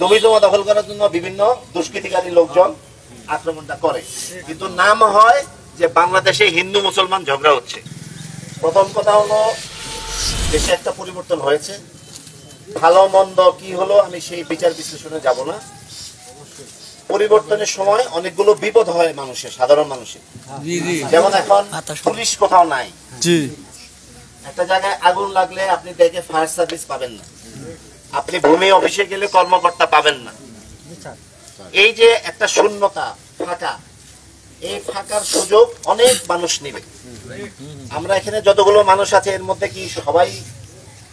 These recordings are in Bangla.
জমি জমা দখল করার জন্য বিভিন্ন দুষ্কৃতিকারী লোকজন আক্রমণটা করে, কিন্তু নাম হয় যে বাংলাদেশে হিন্দু মুসলমান ঝগড়া হচ্ছে। প্রথম কথা হলো দেশে একটা পরিবর্তন হয়েছে, ভালো মন্দ কি হলো আমি সেই বিচার বিশ্লেষণে যাব না। পরিবর্তনের সময় অনেকগুলো বিপদ হয় মানুষের, সাধারণ মানুষের। যেমন এখন পুলিশ কোথাও নাই, একটা জায়গায় আগুন লাগলে আপনি দেখে ফায়ার সার্ভিস পাবেন না, আপনি ভূমি অফিসে গেলে কর্মকর্তা পাবেন না। এই যে একটা শূন্যতা, ফাঁকা, এই ফাঁকার সুযোগ অনেক মানুষ নেবে। আমরা এখানে যতগুলো মানুষ আছে এর মধ্যে কি সবাই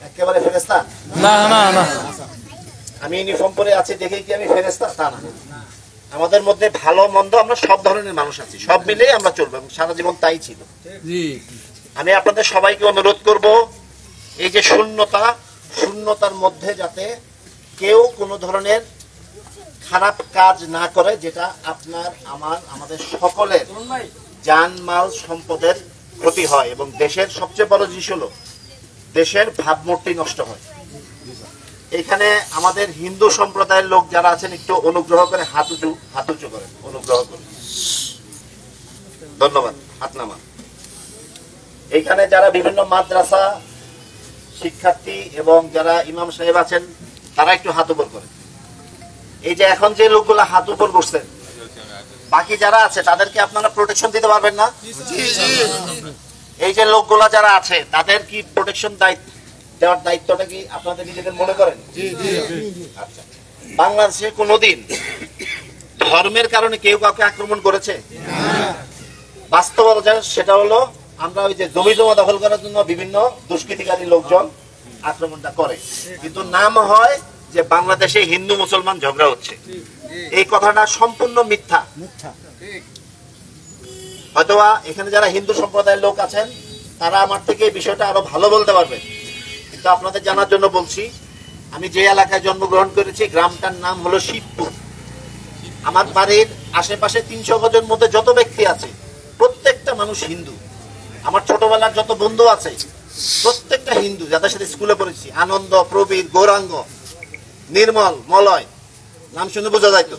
একেবারে ফেরেশতা? না না না, আমি ইউনিফর্ম পরে আছি দেখে কি আমি ফেরেশতা? তা না। আমাদের মধ্যে ভালো মন্দ আমরা সব ধরনের মানুষ আছি, সব মিলে আমরা চলবো, সারা জীবন তাই ছিল। আমি আপনাদের সবাইকে অনুরোধ করব, এই যে শূন্যতার মধ্যে যাতে কেউ কোনো ধরনের খারাপ কাজ না করে, যেটা আপনার আমাদের সকলের জানমাল সম্পদের ক্ষতি হয় এবং দেশের সবচেয়ে বড় জিনিস হলো দেশের ভাবমূর্তি নষ্ট হয়। এখানে আমাদের হিন্দু সম্প্রদায়ের লোক যারা আছেন একটু অনুগ্রহ করে হাত উঁচু করেন, অনুগ্রহ করে, ধন্যবাদ, হাত নামান। এখানে যারা বিভিন্ন মাদ্রাসা শিক্ষার্থী এবং যারা ইমাম সাহেব আছেন তারা একটু হাত উপর করেন। এই যে এখন যে লোকগুলা হাত উপর করছেন, বাকি যারা আছে তাদেরকে আপনারা প্রোটেকশন দিতে পারবেন না? এই যে লোকগুলা যারা আছে তাদের কি প্রোটেকশন দেওয়ার দায়িত্বটা কি আপনাদের নিজেদের মনে করেন? আচ্ছা, বাংলাদেশে কোনোদিন ধর্মের কারণে কেউ কাউকে আক্রমণ করেছে? বাস্তবতা সেটা হলো আমরা ওই যে জমি জমা দখল করার জন্য বিভিন্ন দুষ্কৃতিকারী লোকজন আক্রমণটা করে, কিন্তু নাম হয় যে বাংলাদেশে হিন্দু মুসলমান ঝগড়া হচ্ছে। এই কথাটা সম্পূর্ণ মিথ্যা। হয়তোবা এখানে যারা হিন্দু সম্প্রদায়ের লোক আছেন তারা আমার থেকে এই বিষয়টা আরো ভালো বলতে পারবে, কিন্তু আপনাদের জানার জন্য বলছি, আমি যে এলাকায় জন্মগ্রহণ করেছি গ্রামটার নাম হলো শিবপুর। আমার বাড়ির আশেপাশে 300 গজের মধ্যে যত ব্যক্তি আছে প্রত্যেকটা মানুষ হিন্দু। আমার ছোটবেলার যত বন্ধু আছে প্রত্যেকটা হিন্দু, যাদের সাথে স্কুলে পড়েছি, আনন্দ, প্রবীর, গৌরাঙ্গ, নির্মল, মলয়, নাম শুনে বোঝা যায় তো,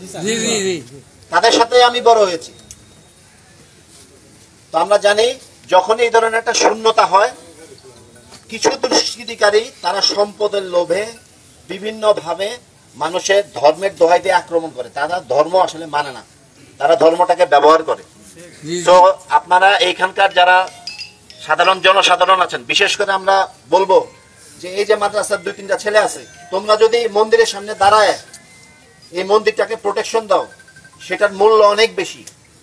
তাদের সাথে আমি বড় হয়েছি। তো আমরা জানি যখন এই ধরনের একটা শূন্যতা হয়, কিছু দুষ্কৃতিকারী তারা সম্পদের লোভে বিভিন্ন ভাবে মানুষের ধর্মের দোহাই দিয়ে আক্রমণ করে। তারা ধর্ম আসলে মানে না, তারা ধর্মটাকে ব্যবহার করে। তো আপনারা এইখানকার যারা সাধারণ জনসাধারণ আছেন, বিশেষ করে আমরা বলবো যে এই যে মাদ্রাসার 2-3টা ছেলে আছে, তোমরা যদি মন্দিরের সামনে দাঁড়ায় এই মন্দিরটাকে প্রোটেকশন দাও, সেটার মূল্য অনেক বেশি।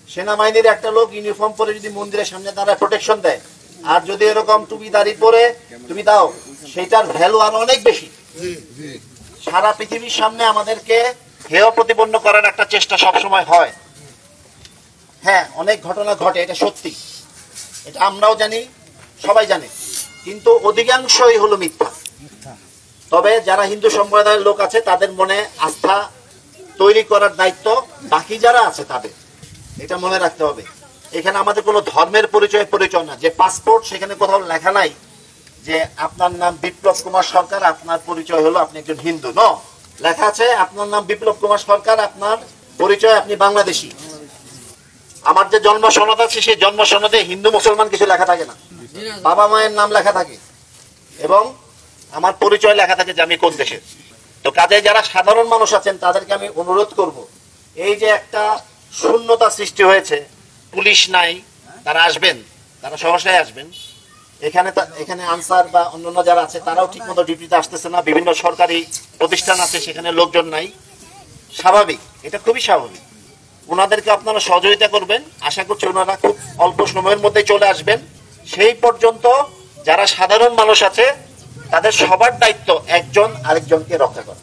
সেনাবাহিনীর একটা লোক ইউনিফর্ম পরে যদি মন্দিরের সামনে দাঁড়ায় প্রোটেকশন দেয়, আর যদি এরকম টুপি দাড়ি পরে তুমি দাও, সেটার ভ্যালু আরো অনেক বেশি। সারা পৃথিবীর সামনে আমাদেরকে হেয় প্রতিপন্ন করার একটা চেষ্টা সবসময় হয়। হ্যাঁ, অনেক ঘটনা ঘটে, এটা সত্যি, এটা আমরাও জানি, সবাই জানে, কিন্তু অধিকাংশই হলো মিথ্যা। তবে যারা হিন্দু সম্প্রদায়ের লোক আছে তাদের মনে আস্থা তৈরি করার দায়িত্ব বাকি যারা আছে তাদের, এটা মনে রাখতে হবে। এখানে আমাদের কোনো ধর্মের পরিচয় না, যে পাসপোর্ট সেখানে কোথাও লেখা নাই যে আপনার নাম বিপ্লব কুমার সরকার, আপনার পরিচয় হলো আপনি একজন হিন্দু। ন, লেখা আছে আপনার নাম বিপ্লব কুমার সরকার, আপনার পরিচয় আপনি বাংলাদেশি। আমার যে জন্ম সনদ আছে সেই জন্ম সনদে হিন্দু মুসলমান কিছু লেখা থাকে না, বাবা মায়ের নাম লেখা থাকে এবং আমার পরিচয় লেখা থাকে যে আমি কোন দেশের। তো কাজে যারা সাধারণ মানুষ আছেন তাদেরকে আমি অনুরোধ করব, এই যে একটা শূন্যতা সৃষ্টি হয়েছে, পুলিশ নাই, তারা আসবেন, তারা সহসায় আসবেন। এখানে আনসার বা অন্যান্য যারা আছে তারাও ঠিক মতো ডিউটিতে আসতেছে না, বিভিন্ন সরকারি প্রতিষ্ঠান আছে সেখানে লোকজন নাই, স্বাভাবিক, এটা খুবই স্বাভাবিক। ওনাদেরকে আপনারা সহযোগিতা করবেন, আশা করছি ওনারা খুব অল্প সময়ের মধ্যে চলে আসবেন। সেই পর্যন্ত যারা সাধারণ মানুষ আছে তাদের সবার দায়িত্ব একজন আরেকজনকে রক্ষা করা।